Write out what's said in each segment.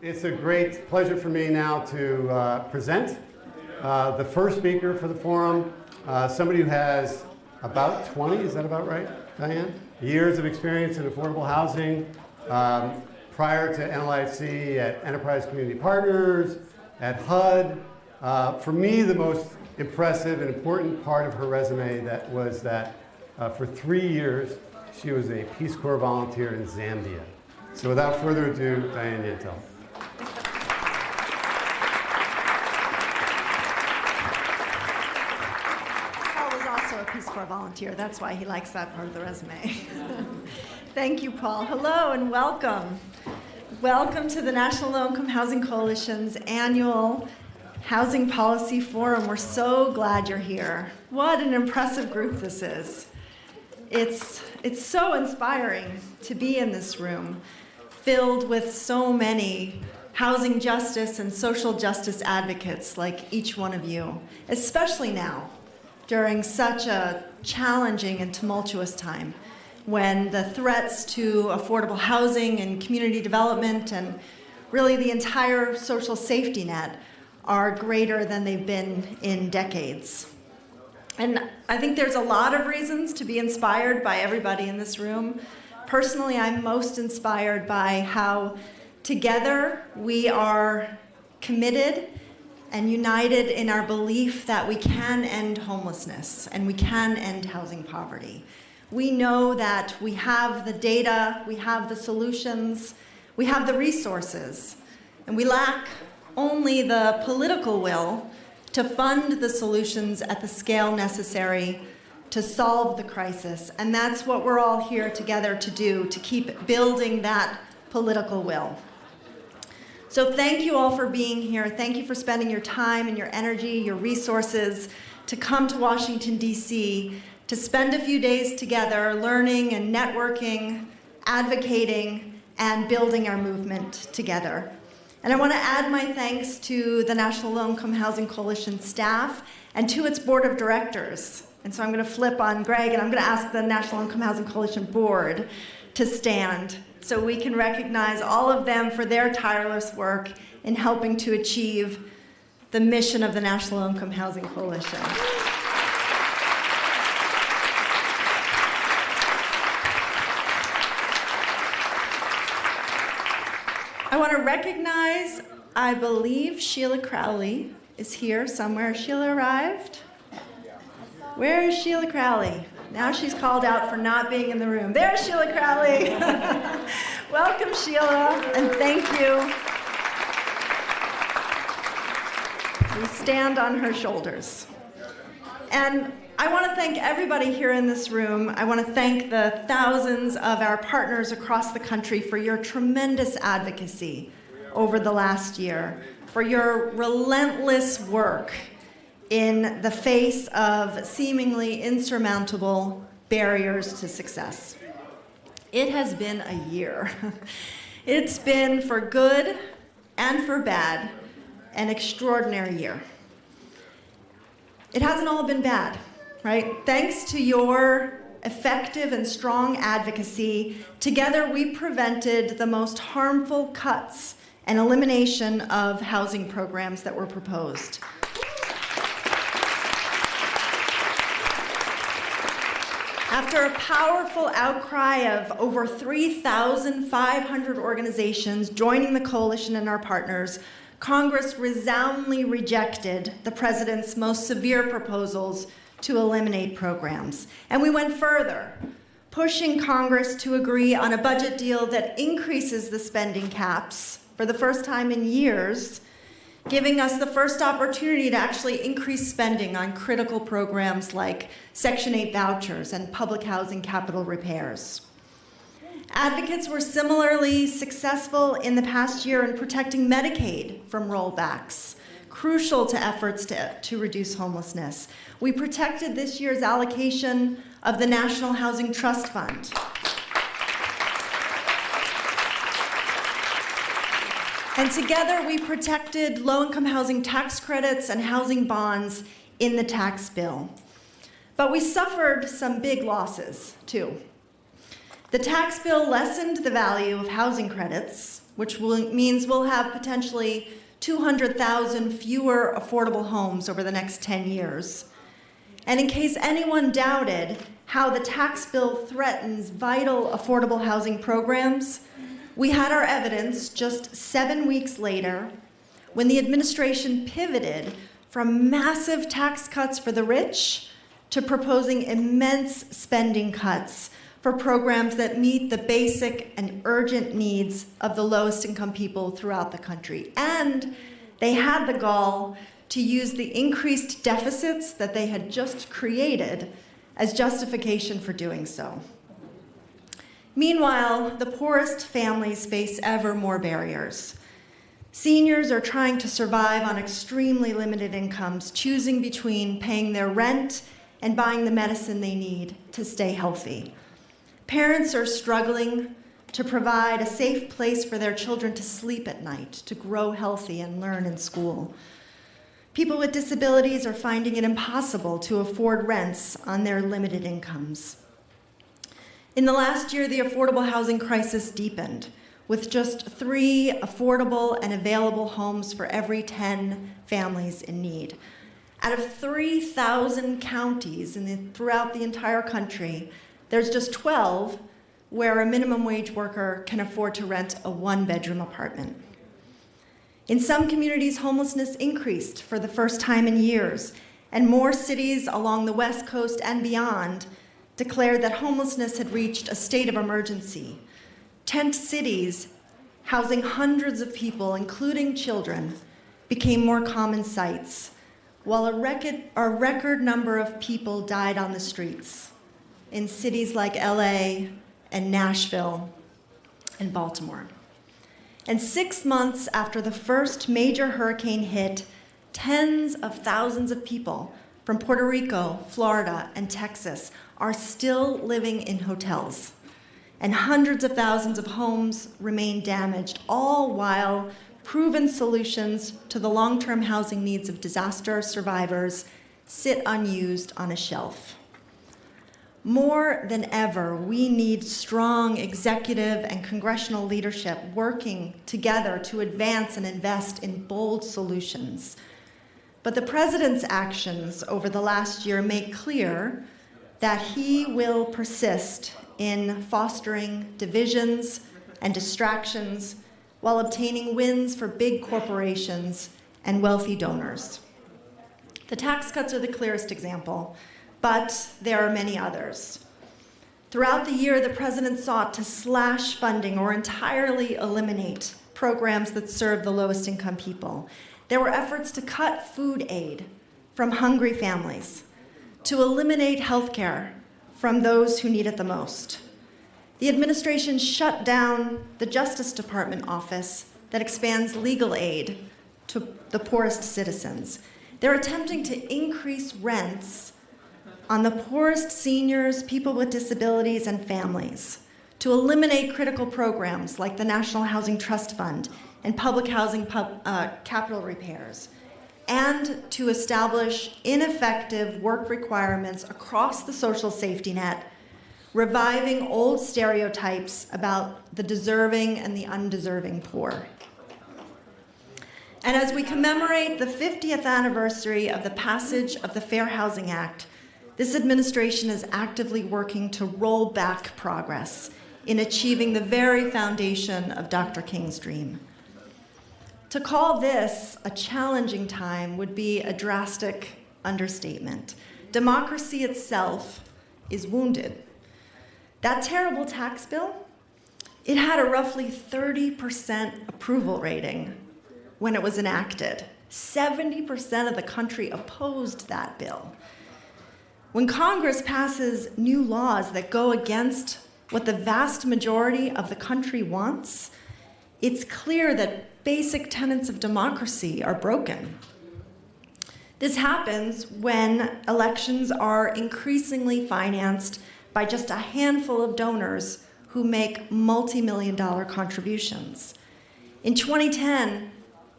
It's a great pleasure for me now to present the first speaker for the forum, somebody who has about 20, is that about right, Diane? Years of experience in affordable housing, prior to NLIHC at Enterprise Community Partners, at HUD. For me, the most impressive and important part of her resume was that for 3 years, she was a Peace Corps volunteer in Zambia. So without further ado, Diane Yentel. Paul was also a Peace Corps volunteer. That's why he likes that part of the resume. Thank you, Paul. Hello and welcome. Welcome to the National Low-Income Housing Coalition's annual Housing Policy Forum. We're so glad you're here. What an impressive group this is. It's so inspiring to be in this room, filled with so many housing justice and social justice advocates like each one of you, especially now, during such a challenging and tumultuous time, when the threats to affordable housing and community development and really the entire social safety net are greater than they've been in decades. And I think there's a lot of reasons to be inspired by everybody in this room. Personally, I'm most inspired by how together we are committed and united in our belief that we can end homelessness and we can end housing poverty. We know that we have the data, we have the solutions, we have the resources, and we lack only the political will to fund the solutions at the scale necessary to solve the crisis. And that's what we're all here together to do, to keep building that political will. So thank you all for being here. Thank you for spending your time and your energy, your resources to come to Washington, D.C., to spend a few days together learning and networking, advocating, and building our movement together. And I want to add my thanks to the National Low-Income Housing Coalition staff and to its board of directors. And so I'm going to flip on Greg, and I'm going to ask the National Income Housing Coalition board to stand so we can recognize all of them for their tireless work in helping to achieve the mission of the National Low-Income Housing Coalition. I want to recognize, I believe Sheila Crowley is here somewhere. Sheila arrived? Where is Sheila Crowley? Now she's called out for not being in the room. There's Sheila Crowley. Welcome, Sheila, and thank you. We stand on her shoulders. And I want to thank everybody here in this room. I want to thank the thousands of our partners across the country for your tremendous advocacy over the last year, for your relentless work in the face of seemingly insurmountable barriers to success. It has been a year. It's been, for good and for bad, an extraordinary year. It hasn't all been bad. Right? Thanks to your effective and strong advocacy, together we prevented the most harmful cuts and elimination of housing programs that were proposed. After a powerful outcry of over 3,500 organizations joining the coalition and our partners, Congress resoundingly rejected the president's most severe proposals to eliminate programs. And we went further, pushing Congress to agree on a budget deal that increases the spending caps for the first time in years, giving us the first opportunity to actually increase spending on critical programs like Section 8 vouchers and public housing capital repairs. Advocates were similarly successful in the past year in protecting Medicaid from rollbacks, crucial to efforts to reduce homelessness. We protected this year's allocation of the National Housing Trust Fund. And together we protected low-income housing tax credits and housing bonds in the tax bill. But we suffered some big losses, too. The tax bill lessened the value of housing credits which means we'll have potentially 200,000 fewer affordable homes over the next 10 years. And in case anyone doubted how the tax bill threatens vital affordable housing programs, we had our evidence just 7 weeks later when the administration pivoted from massive tax cuts for the rich to proposing immense spending cuts for programs that meet the basic and urgent needs of the lowest income people throughout the country. And they had the gall to use the increased deficits that they had just created as justification for doing so. Meanwhile, the poorest families face ever more barriers. Seniors are trying to survive on extremely limited incomes, choosing between paying their rent and buying the medicine they need to stay healthy. Parents are struggling to provide a safe place for their children to sleep at night, to grow healthy and learn in school. People with disabilities are finding it impossible to afford rents on their limited incomes. In the last year, the affordable housing crisis deepened, with just 3 affordable and available homes for every 10 families in need. Out of 3,000 counties throughout the entire country, there's just 12 where a minimum wage worker can afford to rent a 1-bedroom apartment. In some communities, homelessness increased for the first time in years, and more cities along the West Coast and beyond declared that homelessness had reached a state of emergency. Tent cities housing hundreds of people, including children, became more common sights, while a record number of people died on the streets in cities like LA and Nashville and Baltimore. And 6 months after the first major hurricane hit, tens of thousands of people from Puerto Rico, Florida, and Texas are still living in hotels. And hundreds of thousands of homes remain damaged, all while proven solutions to the long-term housing needs of disaster survivors sit unused on a shelf. More than ever, we need strong executive and congressional leadership working together to advance and invest in bold solutions. But the president's actions over the last year make clear that he will persist in fostering divisions and distractions while obtaining wins for big corporations and wealthy donors. The tax cuts are the clearest example, but there are many others. Throughout the year, the president sought to slash funding or entirely eliminate programs that serve the lowest income people. There were efforts to cut food aid from hungry families, to eliminate health care from those who need it the most. The administration shut down the Justice Department office that expands legal aid to the poorest citizens. They're attempting to increase rents on the poorest seniors, people with disabilities, and families, to eliminate critical programs like the National Housing Trust Fund and public housing capital repairs, and to establish ineffective work requirements across the social safety net, reviving old stereotypes about the deserving and the undeserving poor. And as we commemorate the 50th anniversary of the passage of the Fair Housing Act, this administration is actively working to roll back progress in achieving the very foundation of Dr. King's dream. To call this a challenging time would be a drastic understatement. Democracy itself is wounded. That terrible tax bill, it had a roughly 30% approval rating when it was enacted. 70% of the country opposed that bill. When Congress passes new laws that go against what the vast majority of the country wants, it's clear that basic tenets of democracy are broken. This happens when elections are increasingly financed by just a handful of donors who make multi-million-dollar contributions. In 2010,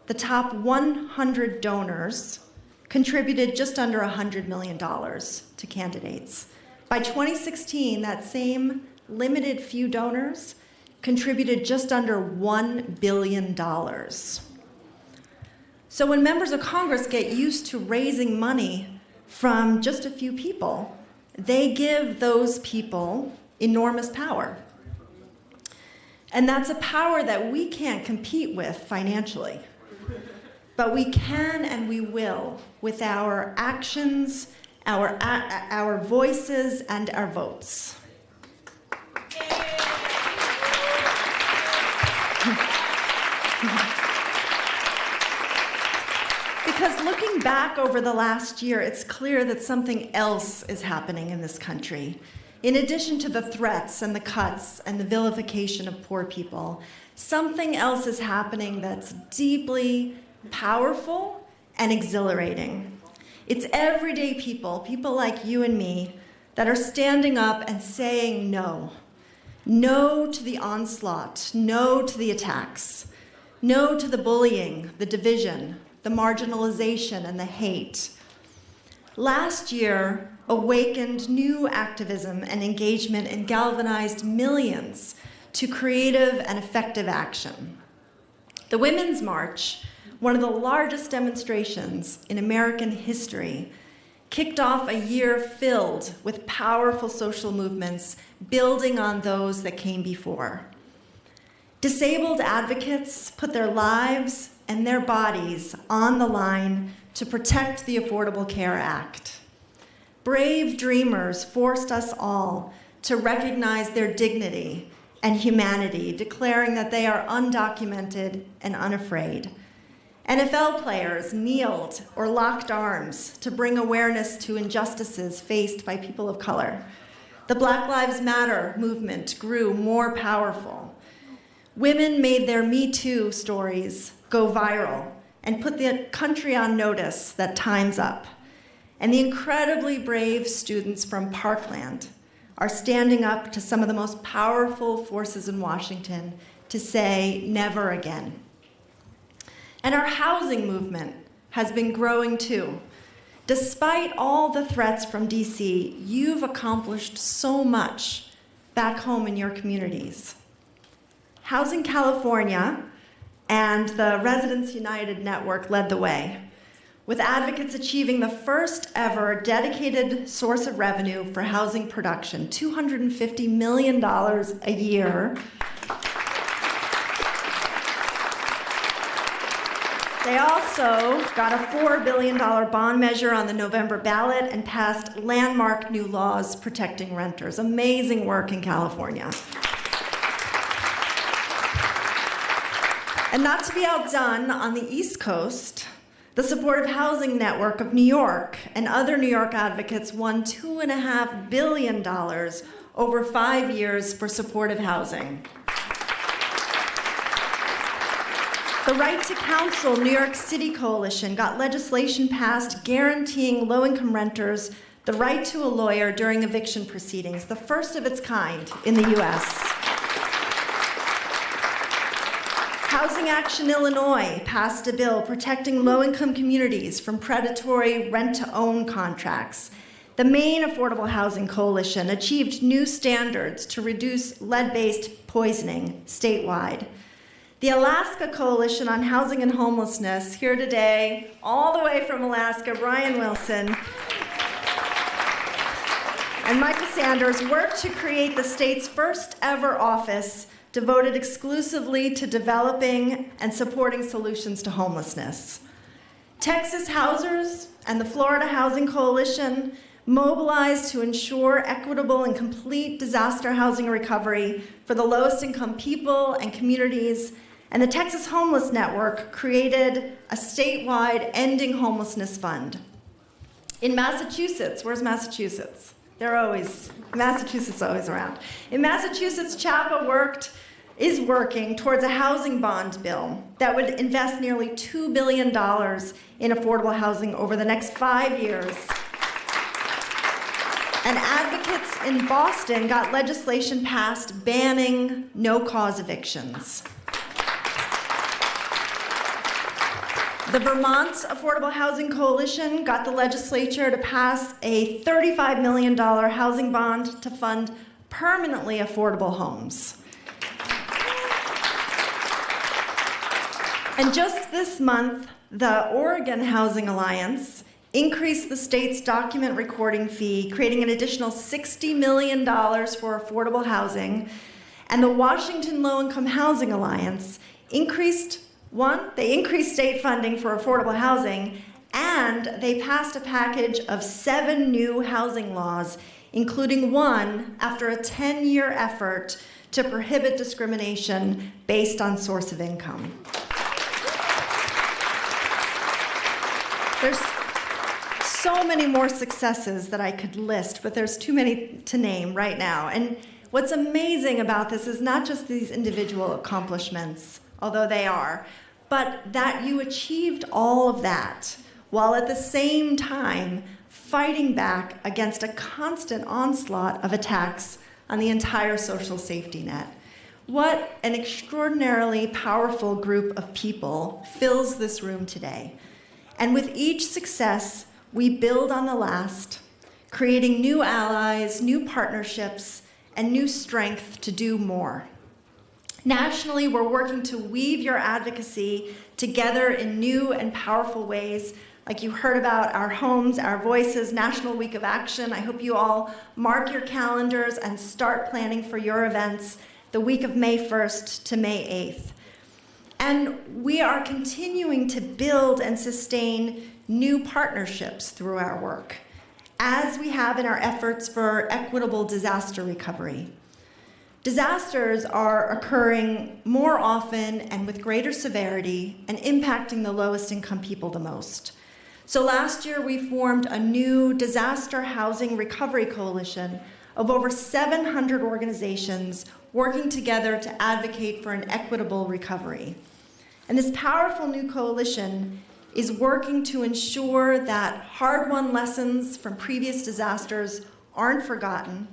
the top 100 donors contributed just under $100 million to candidates. By 2016, that same limited few donors contributed just under $1 billion. So when members of Congress get used to raising money from just a few people, they give those people enormous power. And that's a power that we can't compete with financially. But we can and we will with our actions, our voices, and our votes. Because looking back over the last year, it's clear that something else is happening in this country. In addition to the threats and the cuts and the vilification of poor people, something else is happening that's deeply powerful and exhilarating. It's everyday people, people like you and me, that are standing up and saying no. No to the onslaught, no to the attacks, no to the bullying, the division, the marginalization, and the hate. Last year awakened new activism and engagement and galvanized millions to creative and effective action. The Women's March, one of the largest demonstrations in American history, kicked off a year filled with powerful social movements building on those that came before. Disabled advocates put their lives and their bodies on the line to protect the Affordable Care Act. Brave dreamers forced us all to recognize their dignity and humanity, declaring that they are undocumented and unafraid. NFL players kneeled or locked arms to bring awareness to injustices faced by people of color. The Black Lives Matter movement grew more powerful. Women made their Me Too stories go viral and put the country on notice that time's up. And the incredibly brave students from Parkland are standing up to some of the most powerful forces in Washington to say never again. And our housing movement has been growing too. Despite all the threats from DC, you've accomplished so much back home in your communities. Housing California and the Residents United Network led the way, with advocates achieving the first ever dedicated source of revenue for housing production, $250 million a year. They also got a $4 billion bond measure on the November ballot and passed landmark new laws protecting renters. Amazing work in California. And not to be outdone, on the East Coast, the Supportive Housing Network of New York and other New York advocates won $2.5 billion over 5 years for supportive housing. The Right to Counsel New York City Coalition got legislation passed guaranteeing low-income renters the right to a lawyer during eviction proceedings, the first of its kind in the US. Housing Action Illinois passed a bill protecting low-income communities from predatory rent-to-own contracts. The Maine Affordable Housing Coalition achieved new standards to reduce lead-based poisoning statewide. The Alaska Coalition on Housing and Homelessness, here today, all the way from Alaska, Brian Wilson, and Michael Sanders worked to create the state's first ever office devoted exclusively to developing and supporting solutions to homelessness. Texas Housers and the Florida Housing Coalition mobilized to ensure equitable and complete disaster housing recovery for the lowest income people and communities, and the Texas Homeless Network created a statewide Ending Homelessness Fund. In Massachusetts, where's Massachusetts? Massachusetts is always around. In Massachusetts, CHAPA is working towards a housing bond bill that would invest nearly $2 billion in affordable housing over the next 5 years. And advocates in Boston got legislation passed banning no-cause evictions. The Vermont Affordable Housing Coalition got the legislature to pass a $35 million housing bond to fund permanently affordable homes. And just this month, the Oregon Housing Alliance increased the state's document recording fee, creating an additional $60 million for affordable housing. And the Washington Low-Income Housing Alliance increased state funding for affordable housing, and they passed a package of 7 new housing laws, including one after a 10-year effort to prohibit discrimination based on source of income. There's so many more successes that I could list, but there's too many to name right now. And what's amazing about this is not just these individual accomplishments, although they are, but that you achieved all of that while at the same time fighting back against a constant onslaught of attacks on the entire social safety net. What an extraordinarily powerful group of people fills this room today. And with each success, we build on the last, creating new allies, new partnerships, and new strength to do more. Nationally, we're working to weave your advocacy together in new and powerful ways, like you heard about our Homes, Our Voices, National Week of Action. I hope you all mark your calendars and start planning for your events the week of May 1st to May 8th. And we are continuing to build and sustain new partnerships through our work, as we have in our efforts for equitable disaster recovery. Disasters are occurring more often and with greater severity and impacting the lowest income people the most. So last year we formed a new disaster housing recovery coalition of over 700 organizations working together to advocate for an equitable recovery. And this powerful new coalition is working to ensure that hard-won lessons from previous disasters aren't forgotten,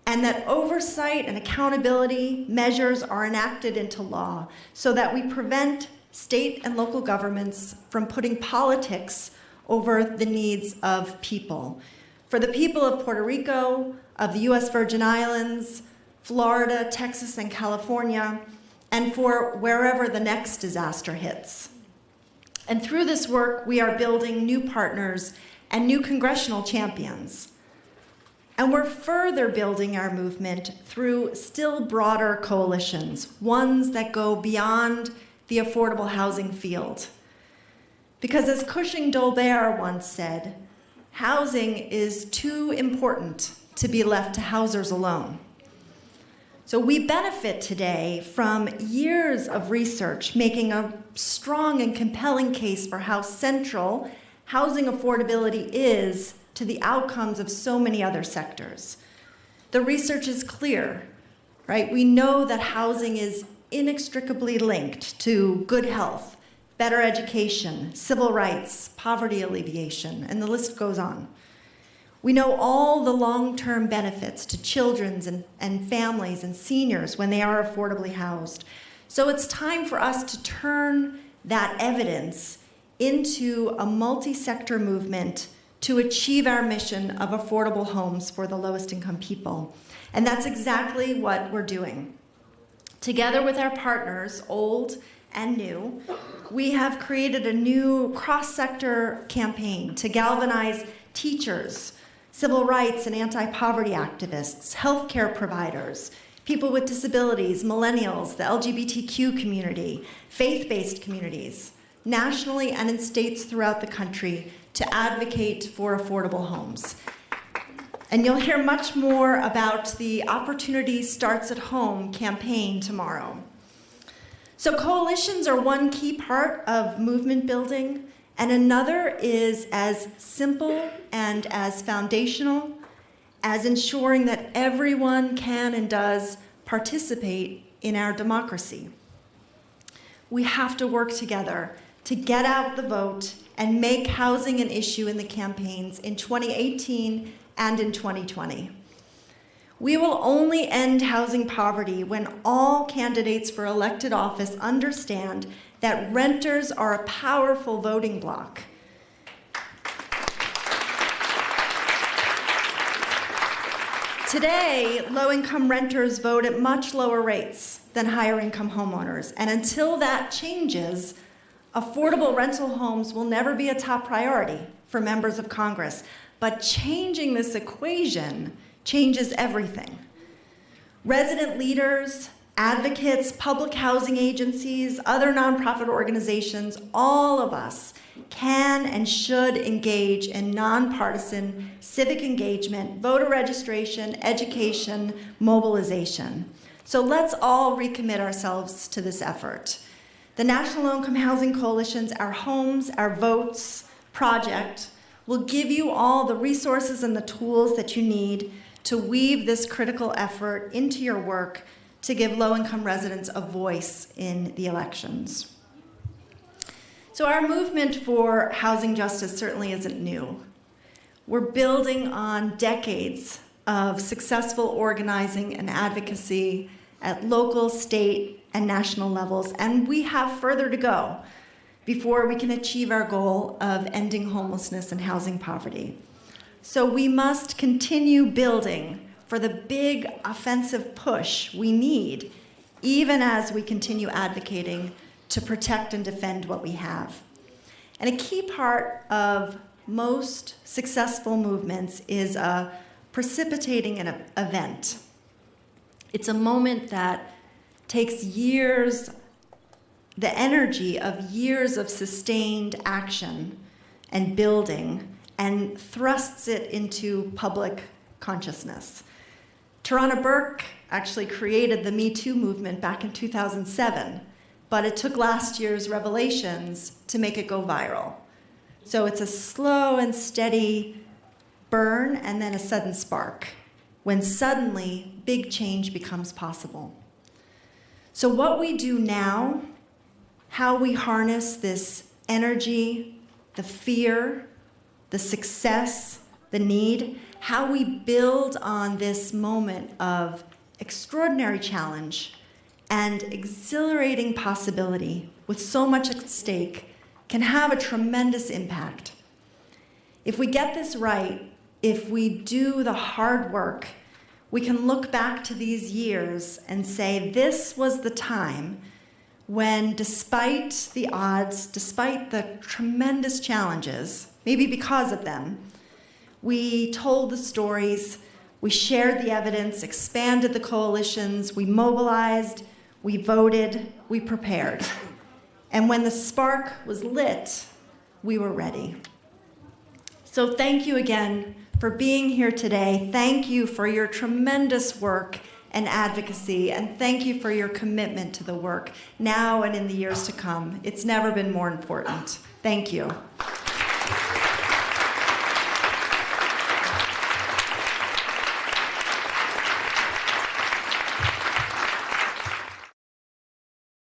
and that oversight and accountability measures are enacted into law so that we prevent state and local governments from putting politics over the needs of people. For the people of Puerto Rico, of the US Virgin Islands, Florida, Texas, and California, and for wherever the next disaster hits. And through this work, we are building new partners and new congressional champions. And we're further building our movement through still broader coalitions, ones that go beyond the affordable housing field. Because as Cushing Dolbear once said, housing is too important to be left to housers alone. So we benefit today from years of research making a strong and compelling case for how central housing affordability is to the outcomes of so many other sectors. The research is clear, right? We know that housing is inextricably linked to good health, better education, civil rights, poverty alleviation, and the list goes on. We know all the long-term benefits to children and families and seniors when they are affordably housed. So it's time for us to turn that evidence into a multi-sector movement to achieve our mission of affordable homes for the lowest income people. And that's exactly what we're doing. Together with our partners, old and new, we have created a new cross-sector campaign to galvanize teachers, civil rights and anti-poverty activists, healthcare providers, people with disabilities, millennials, the LGBTQ community, faith-based communities, nationally and in states throughout the country, to advocate for affordable homes. And you'll hear much more about the Opportunity Starts at Home campaign tomorrow. So coalitions are one key part of movement building, and another is as simple and as foundational as ensuring that everyone can and does participate in our democracy. We have to work together to get out the vote and make housing an issue in the campaigns in 2018 and in 2020. We will only end housing poverty when all candidates for elected office understand that renters are a powerful voting bloc. Today, low-income renters vote at much lower rates than higher-income homeowners, and until that changes, Affordable rental homes will never be a top priority for members of Congress, but changing this equation changes everything. Resident leaders, advocates, public housing agencies, other nonprofit organizations, all of us can and should engage in nonpartisan civic engagement, voter registration, education, mobilization. So let's all recommit ourselves to this effort. The National Low Income Housing Coalition's Our Homes, Our Votes project will give you all the resources and the tools that you need to weave this critical effort into your work to give low-income residents a voice in the elections. So our movement for housing justice certainly isn't new. We're building on decades of successful organizing and advocacy at local, state, and national levels, and we have further to go before we can achieve our goal of ending homelessness and housing poverty. So we must continue building for the big offensive push we need, even as we continue advocating to protect and defend what we have. And a key part of most successful movements is a precipitating an event. It's a moment that takes years, the energy of years of sustained action and building, and thrusts it into public consciousness. Tarana Burke actually created the Me Too movement back in 2007, but it took last year's revelations to make it go viral. So it's a slow and steady burn and then a sudden spark, when suddenly big change becomes possible. So what we do now, how we harness this energy, the fear, the success, the need, how we build on this moment of extraordinary challenge and exhilarating possibility with so much at stake can have a tremendous impact. If we get this right, if we do the hard work, we can look back to these years and say this was the time when, despite the odds, despite the tremendous challenges, maybe because of them, we told the stories, we shared the evidence, expanded the coalitions, we mobilized, we voted, we prepared. And when the spark was lit, we were ready. So thank you again for being here today. Thank you for your tremendous work and advocacy, and thank you for your commitment to the work now and in the years to come. It's never been more important. Thank you.